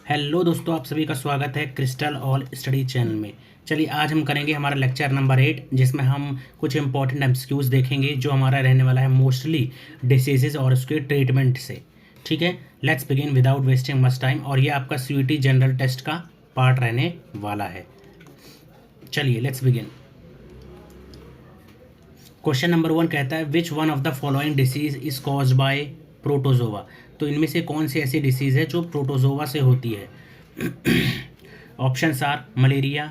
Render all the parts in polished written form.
Hello दोस्तों, आप सभी का स्वागत है क्रिस्टल ऑल स्टडी चैनल में। चलिए आज हम करेंगे हमारा लेक्चर नंबर 8, जिसमें हम कुछ इंपॉर्टेंट एमसीक्यूज़ देखेंगे जो हमारा रहने वाला है मोस्टली डिसीजेज और उसके ट्रीटमेंट से। ठीक है, let's begin without wasting much time. और ये आपका सीयूईटी जनरल टेस्ट का पार्ट रहने वाला है। चलिए लेट्स बिगिन। क्वेश्चन नंबर 1 कहता है which one of the following disease is caused bye protozoa. तो इनमें से कौन सी ऐसी डिसीज़ है जो प्रोटोजोआ से होती है? ऑप्शंस आर मलेरिया,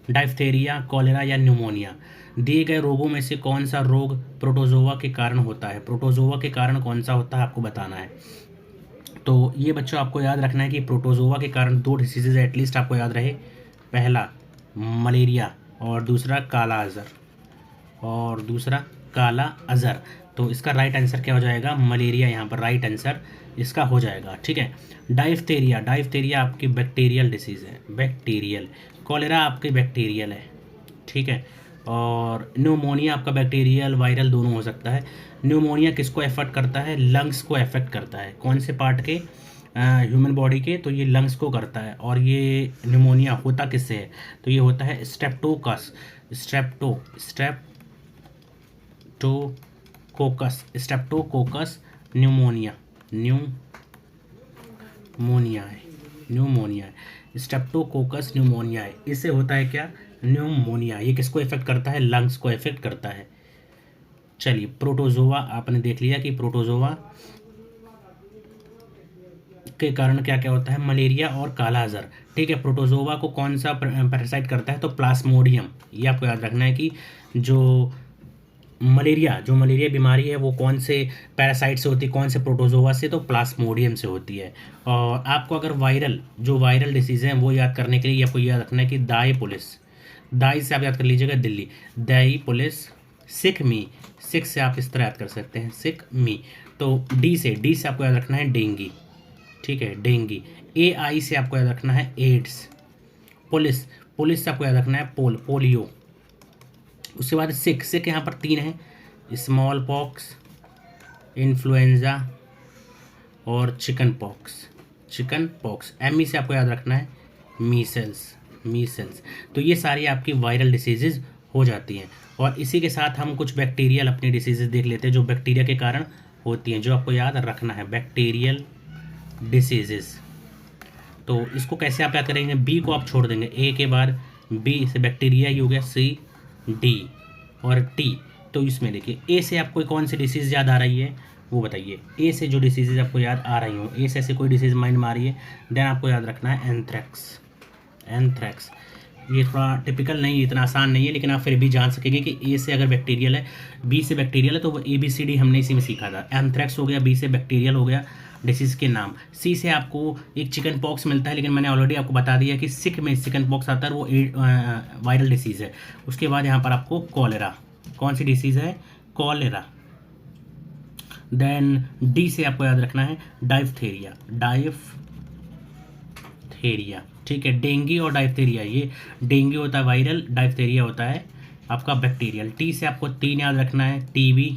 डाइफ्थेरिया, कॉलेरा या न्यूमोनिया। दिए गए रोगों में से कौन सा रोग प्रोटोजोआ के कारण होता है? प्रोटोजोआ के कारण कौन सा होता है आपको बताना है। तो ये बच्चों आपको याद रखना है कि प्रोटोजोआ के कारण 2 डिसीजेज एटलीस्ट आपको याद रहे। पहला मलेरिया और दूसरा काला अजहर। तो इसका राइट आंसर क्या हो जाएगा? मलेरिया यहाँ पर राइट आंसर इसका हो जाएगा। ठीक है। डाइफ्थेरिया आपकी बैक्टीरियल डिसीज़ है, बैक्टीरियल। कॉलेरा आपकी बैक्टीरियल है। ठीक है। और न्यूमोनिया आपका बैक्टीरियल वायरल दोनों हो सकता है। न्यूमोनिया किसको अफेक्ट करता है? लंग्स को अफेक्ट करता है। कौन से पार्ट के? ह्यूमन बॉडी के। तो ये लंग्स को करता है। और ये न्यूमोनिया होता किससे है? तो ये होता है स्ट्रेप्टोकोकस न्यूमोनिया है। स्ट्रेप्टोकोकस न्यूमोनिया है। इससे होता है क्या? न्यूमोनिया। ये किसको इफेक्ट करता है? लंग्स को इफेक्ट करता है। चलिए, प्रोटोजोआ आपने देख लिया कि प्रोटोजोआ के कारण क्या क्या होता है? मलेरिया और काला अजहर। ठीक है। प्रोटोजोआ को कौन सा पैरासाइट करता है? तो प्लाज्मोडियम। ये आपको याद रखना है कि जो मलेरिया बीमारी है वो कौन से पैरासाइट से होती है? कौन से प्रोटोजोआ से? तो प्लाज्मोडियम से होती है। और आपको अगर वायरल डिसीज़ हैं वो याद करने के लिए आपको याद रखना है कि दाई से आप याद कर लीजिएगा दिल्ली, दाई पुलिस। सिक से आप इस तरह याद कर सकते हैं, सिक मी। तो डी से आपको याद रखना है डेंगी। ठीक है, डेंगी। AI से आपको याद रखना है एड्स। पुलिस से आपको याद रखना है पोलियो। उसके बाद सिक यहाँ पर 3 है, स्मॉल पॉक्स, इन्फ्लुएंजा और चिकन पॉक्स। ME से आपको याद रखना है मीसल्स। तो ये सारी आपकी वायरल डिसीजेज हो जाती हैं। और इसी के साथ हम कुछ बैक्टीरियल अपनी डिसीजेज देख लेते हैं जो बैक्टीरिया के कारण होती हैं, जो आपको याद रखना है बैक्टीरियल डिसीजेज। तो इसको कैसे आप याद करेंगे? बी को आप छोड़ देंगे, ए के बाद बी से बैक्टीरिया ही हो गया, सी डी और टी। तो इसमें देखिए ए से आपको कौन सी डिसीज़ याद आ रही है वो बताइए। ए से जो डिसीज़ आपको याद आ रही हो, ए से ऐसे कोई डिसीज़ माइंड में आ रही है, देन आपको याद रखना है एंथ्रैक्स। ये थोड़ा टिपिकल नहीं, इतना आसान नहीं है, लेकिन आप फिर भी जान सकेंगे कि ए से अगर बैक्टीरियल है, बी से बैक्टीरियल है, तो वो ABCD हमने इसी में सीखा था। एंथ्रैक्स हो गया, बी से बैक्टीरियल हो गया डिसीज़ के नाम। सी से आपको एक चिकन पॉक्स मिलता है, लेकिन मैंने ऑलरेडी आपको बता दिया कि सिक में चिकन पॉक्स आता है, वो वायरल डिसीज़ है। उसके बाद यहाँ पर आपको कॉलेरा, कौन सी डिसीज़ है? कॉलेरा। देन डी से आपको याद रखना है डाइफ्थेरिया। ठीक है। डेंगी और डाइफ्थेरिया, ये डेंगू होता है वायरल, डाइफ्थेरिया होता है आपका बैक्टीरियल। टी से आपको 3 याद रखना है, TB,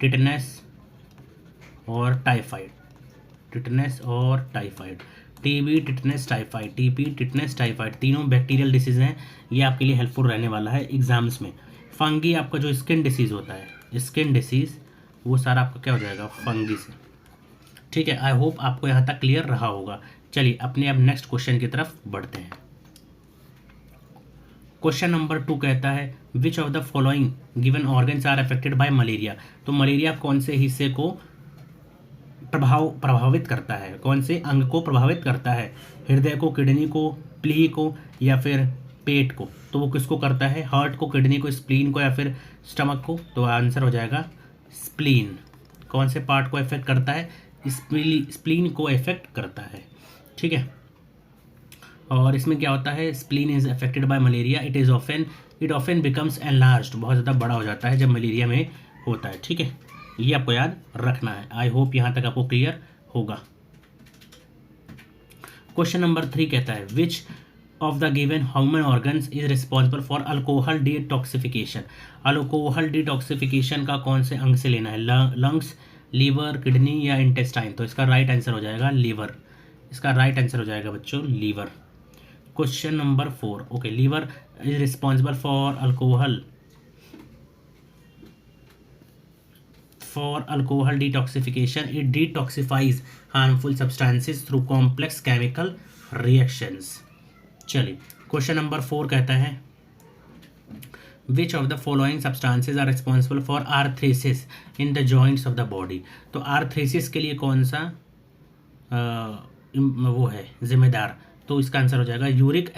टिटनेस और टाइफाइड। TB, टिटनेस, टाइफाइड तीनों बैक्टीरियल डिसीज़ हैं। ये आपके लिए हेल्पफुल रहने वाला है एग्जाम्स में। फंगी आपका जो स्किन डिसीज़ होता है, वो सारा आपका क्या हो जाएगा? फंगी से। ठीक है। आई होप आपको यहाँ तक क्लियर रहा होगा। चलिए अपने अब नेक्स्ट क्वेश्चन की तरफ बढ़ते हैं। क्वेश्चन नंबर 2 कहता है which of the following given organs are affected by malaria. तो मलेरिया कौन से हिस्से को प्रभावित करता है? कौन से अंग को प्रभावित करता है? हृदय को, किडनी को, प्ली को या फिर पेट को? तो वो किसको करता है? हार्ट को, किडनी को, स्प्लीन को या फिर स्टमक को? तो आंसर हो जाएगा स्प्लीन। कौन से पार्ट को इफेक्ट करता है? स्प्लीन को इफेक्ट करता है। ठीक है। और इसमें क्या होता है? Spleen is affected by malaria, it often becomes enlarged. बहुत ज़्यादा बड़ा हो जाता है जब मलेरिया में होता है। ठीक है, ये आपको याद रखना है। आई होप यहाँ तक आपको क्लियर होगा। क्वेश्चन नंबर 3 कहता है which of the given human organs is responsible for alcohol detoxification. Alcohol detoxification का कौन से अंग से लेना है? लंग्स, लीवर, किडनी या इंटेस्टाइन? तो इसका राइट आंसर हो जाएगा लीवर। इसका राइट आंसर हो जाएगा बच्चों liver. Question number 4, okay, liver is responsible for alcohol detoxification. It detoxifies harmful substances through complex chemical reactions. चलिए क्वेश्चन नंबर 4 कहता है which of the following substances are responsible for arthritis in the joints of the body. तो arthritis के लिए कौन सा वो है जिम्मेदार, तो इसका आंसर हो जाएगा uric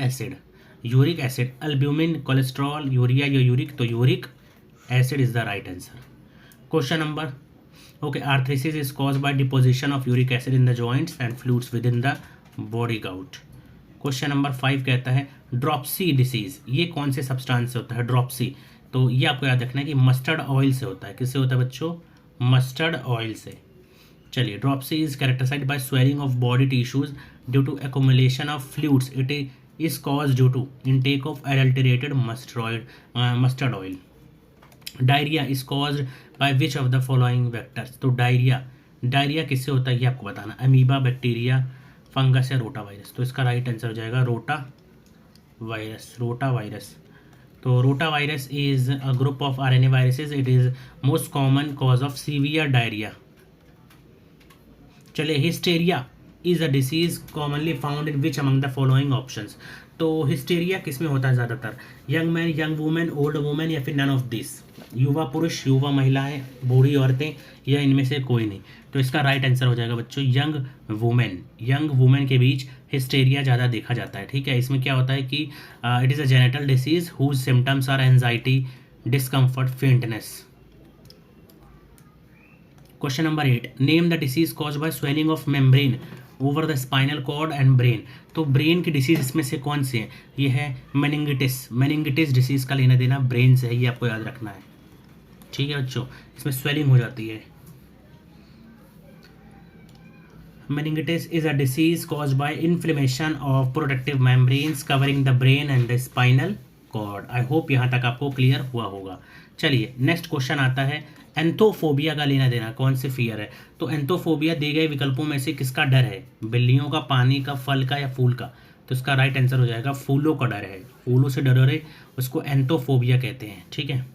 acid, albumin, cholesterol, urea या यूरिक, तो uric acid is the right answer. Question number, okay, arthritis is caused by deposition of uric acid in the joints and fluids within the body gout. Question number 5 कहता है dropsy disease, ये कौन से substance से होता है dropsy, तो ये आपको याद रखना है कि मस्टर्ड ऑयल से होता है। किससे होता है बच्चों, मस्टर्ड ऑयल से। चलिए, dropsy is characterized by swelling of body tissues due to accumulation of fluids. It is caused due to intake of adulterated mustard oil. Diarrhoea is caused by which of the following vectors, तो diarrhoea किससे होता है ये आपको बताना, amoeba, bacteria, fungus या rota virus. तो इसका राइट आंसर हो जाएगा रोटा वायरस। तो rotavirus is a group of RNA viruses. It is most common cause of severe diarrhoea. चलिए, hysteria is a disease commonly found in which among the following options. तो hysteria किस में होता है ज़्यादातर, young man, young women, old women या फिर none of this, युवा पुरुष, युवा महिलाएं, बूढ़ी औरतें या इनमें से कोई नहीं। तो इसका राइट आंसर हो जाएगा बच्चों यंग वुमेन के बीच हिस्टेरिया ज़्यादा देखा जाता है। ठीक है, इसमें क्या होता है कि it is a genital disease whose symptoms are anxiety, discomfort, faintness. Question number 8, name the disease caused by swelling of membrane over the spinal cord and brain. तो ब्रेन की डिसीज इसमें से कौन सी है, ये है मेनिंगिटिस डिसीज का लेना देना ब्रेन से है, ये आपको याद रखना है। ठीक है बच्चों, इसमें स्वेलिंग हो जाती है। Meningitis is a disease caused by inflammation of protective membranes covering the brain and the spinal cord. I hope यहाँ तक आपको क्लियर हुआ होगा। चलिए, नेक्स्ट क्वेश्चन आता है एंथोफोबिया का लेना देना, कौन से फियर है। तो एंथोफोबिया दिए गए विकल्पों में से किसका डर है, बिल्लियों का, पानी का, फल का या फूल का। तो इसका राइट आंसर हो जाएगा फूलों का डर है, फूलों से डर है, उसको एंथोफोबिया कहते हैं। ठीक है,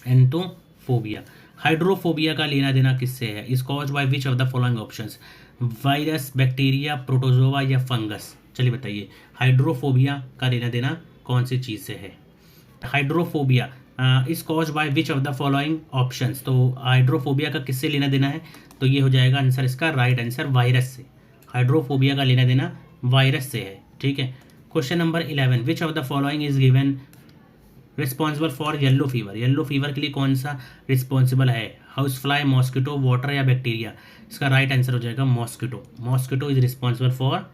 एंथोफोबिया। हाइड्रोफोबिया का लेना देना किससे है, is caused by which of the following options, virus, bacteria, protozoa या फंगस। चलिए बताइए, हाइड्रोफोबिया का लेना देना कौन सी चीज़ से है। Hydrophobia is caused by which of the following options. तो हाइड्रोफोबिया का किससे लेना देना है, तो ये हो जाएगा आंसर, इसका राइट आंसर वायरस से। हाइड्रोफोबिया का लेना देना वायरस से है। ठीक है, question number 11, which of the following is given responsible for yellow fever. Yellow fever के लिए कौन सा रिस्पॉन्सिबल है, हाउस फ्लाई, मॉस्किटो, वाटर या बैक्टीरिया। इसका राइट आंसर हो जाएगा mosquito is responsible for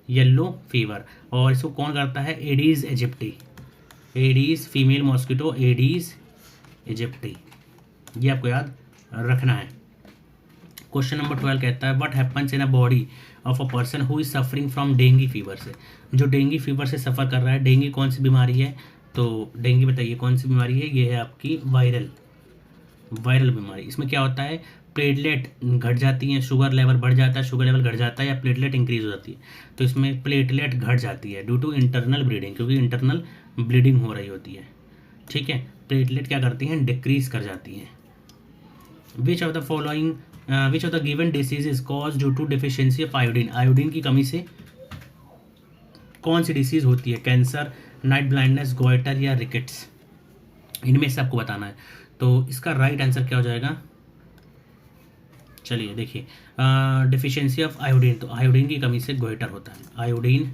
yellow fever. और इसको कौन करता है, Aedes aegypti, Aedes female mosquito, Aedes aegypti, ये आपको याद रखना है। क्वेश्चन नंबर 12 कहता है what happens in a body of a person who is suffering from dengue fever से। जो डेंगू फीवर से सफ़र कर रहा है, डेंगू कौन सी बीमारी है, तो डेंगू बताइए कौन सी बीमारी है, ये है आपकी वायरल बीमारी। इसमें क्या होता है, प्लेटलेट घट जाती हैं, शुगर लेवल बढ़ जाता है, शुगर लेवल घट जाता है या प्लेटलेट इंक्रीज हो जाती है। तो इसमें प्लेटलेट घट जाती है ड्यू टू इंटरनल ब्लीडिंग, क्योंकि इंटरनल ब्लीडिंग हो रही होती है। ठीक है, प्लेटलेट क्या करती हैं, डिक्रीज कर जाती हैं। Which of the given disease is cause due to deficiency of iodine. Iodine की कमी से कौन सी डिसीज होती है, कैंसर, नाइट ब्लाइंडनेस, गोइटर या रिकेट्स। इनमें से आपको बताना है। तो इसका राइट आंसर क्या हो जाएगा, चलिए देखिए, डिफिशियंसी ऑफ आयोडीन, तो आयोडीन की कमी से गोइटर होता है, आयोडीन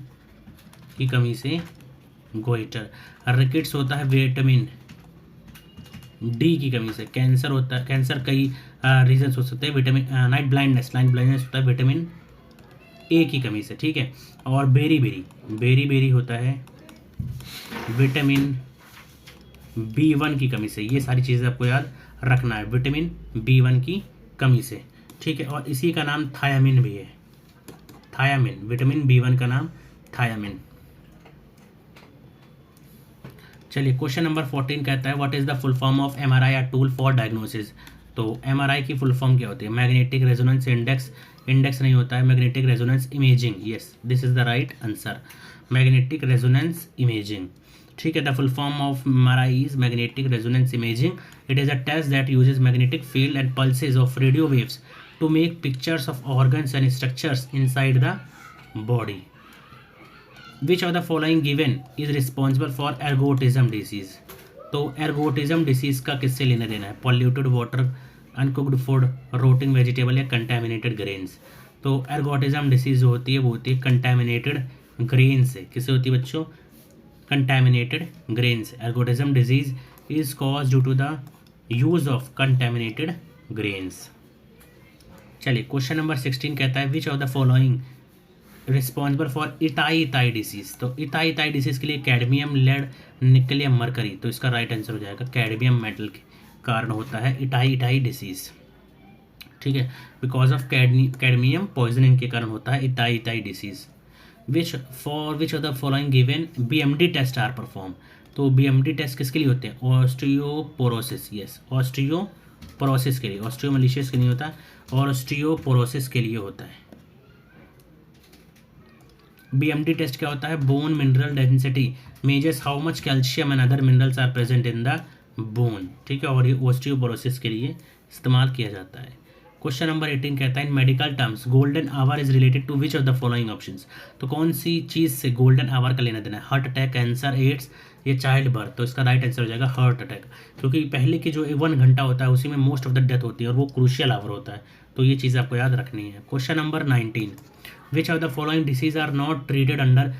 की कमी से गोइटर। रिकेट्स होता है विटामिन डी की कमी से। कैंसर होता है, कैंसर कई रीजन्स हो सकते हैं, विटामिन नाइट ब्लाइंडनेस होता है विटामिन ए की कमी से। ठीक है, और बेरी होता है विटामिन B1 की कमी से। ये सारी चीज़ें आपको याद रखना है, विटामिन B1 की कमी से। ठीक है, और इसी का नाम थायामिन भी है, थायामिन, विटामिन B1 का नाम थायामिन। चलिए, क्वेश्चन नंबर 14 कहता है what is the full form of MRI tool for diagnosis. तो MRI की फुल फॉर्म क्या होती है? मैग्नेटिक रेजोनेंस इंडेक्स, इंडेक्स नहीं होता है, magnetic resonance imaging. Yes, this is the right answer, magnetic resonance imaging. ठीक है, the full form of MRI is magnetic resonance imaging. It is a test that uses magnetic field and pulses of radio waves to make pictures of organs and structures inside the body. Which of the following given is responsible for ergotism disease? तो ergotism disease का किससे लेना देना है? Polluted water, uncooked food, रोटिंग vegetable या contaminated grains? तो ergotism disease जो होती है वो होती है कंटेमिनेटेड ग्रेन से। किससे होती है बच्चों? कंटेमिनेटेड ग्रेन से। Ergotism disease is cause due to the use of contaminated grains. चलिए, क्वेश्चन नंबर 16 कहता है which of the following responsible for itai disease? तो इथाई डिसीज के लिए कैडमियम, लेड, निकल या मरकरी? तो इसका राइट आंसर हो जाएगा कैडमियम मेटल के कारण होता है इथाई डिसीज। ठीक है, बिकॉज ऑफ कैडमियम पॉइजनिंग के कारण होता है itai disease. Which of the following given BMD test are perform? तो BMD टेस्ट किसके लिए होते हैं? ऑस्टियोपोरोसिस। यस, ऑस्टियोपोरोसिस के लिए, ऑस्टियोमैलिशियस के लिए होता है, ऑस्टियोपोरोसिस के लिए होता है। BMD टेस्ट क्या होता है? Bone mineral density measures how much calcium and other minerals are present in the bone. ठीक है, और ये ऑस्टियोपोरोसिस के लिए इस्तेमाल किया जाता है। क्वेश्चन नंबर 18 कहता है in medical terms golden hour is related to which of the following options? तो कौन सी चीज़ से गोल्डन आवर का लेना देना है? हार्ट अटैक, कैंसर, एड्स या चाइल्ड बर्थ? तो इसका राइट आंसर हो जाएगा हार्ट अटैक, क्योंकि पहले की जो 1 घंटा होता है उसी में मोस्ट ऑफ द डेथ होती है और वो क्रूशियल आवर होता है। तो ये चीज़ आपको याद रखनी है। Question number 19 which of the following disease are not treated under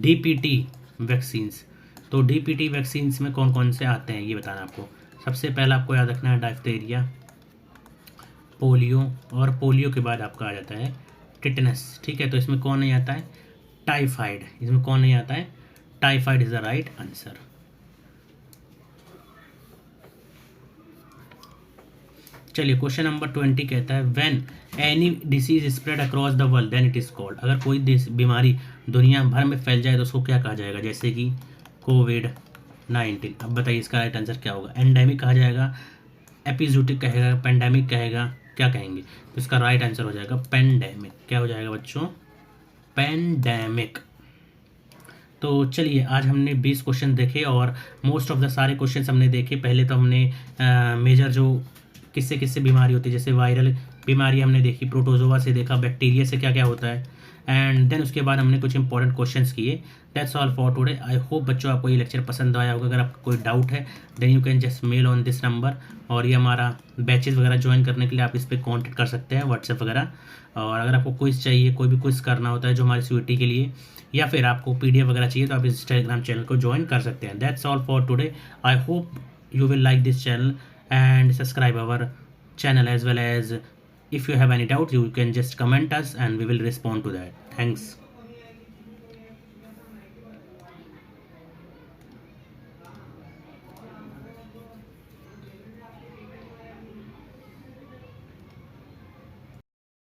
DPT vaccines? तो DPT वैक्सीन्स में कौन कौन से आते हैं ये बताना आपको। सबसे पहला आपको याद रखना है डायफ्थेरिया, पोलियो, और पोलियो के बाद आपका आ जाता है टिटनस। ठीक है, तो इसमें कौन नहीं आता है? टाइफाइड। इसमें कौन नहीं आता है? Typhoid is the right answer. चलिए, क्वेश्चन नंबर 20 कहता है when any disease spread across the world then it is called? अगर कोई बीमारी दुनिया भर में फैल जाए तो उसको क्या कहा जाएगा? जैसे कि कोविड-19। अब बताइए इसका राइट आंसर क्या होगा? एंडेमिक कहा जाएगा, एपिजूटिक कहेगा, पेंडेमिक कहेगा, क्या कहेंगे? तो इसका राइट आंसर हो जाएगा पेंडेमिक। क्या हो जाएगा बच्चों? पेंडेमिक। तो चलिए, आज हमने 20 क्वेश्चन देखे और मोस्ट ऑफ द सारे क्वेश्चन हमने देखे। पहले तो हमने मेजर जो किससे किससे बीमारी होती है, जैसे वायरल बीमारी हमने देखी, प्रोटोजोआ से देखा, बैक्टीरिया से क्या क्या होता है, एंड देन उसके बाद हमने कुछ इंपॉर्टेंट क्वेश्चंस किए। That's all for today. I hope बच्चों आपको ये लेक्चर पसंद आया होगा। अगर आपको कोई डाउट है then you can just mail on this number, और ये हमारा बैचेस वगैरह ज्वाइन करने के लिए आप इस पर कॉन्टेक्ट कर सकते हैं, व्हाट्सएप वगैरह। और अगर आपको क्विज चाहिए, कोई भी क्विज करना होता है जो हमारी CUET के लिए, या फिर आपको PDF वगैरह चाहिए, तो आप इस टेलीग्राम चैनल को ज्वाइन कर सकते हैं। That's all for today. I hope you will like this channel and subscribe our channel, as well as if you have any doubt you can just comment us and we will respond to that. Thanks.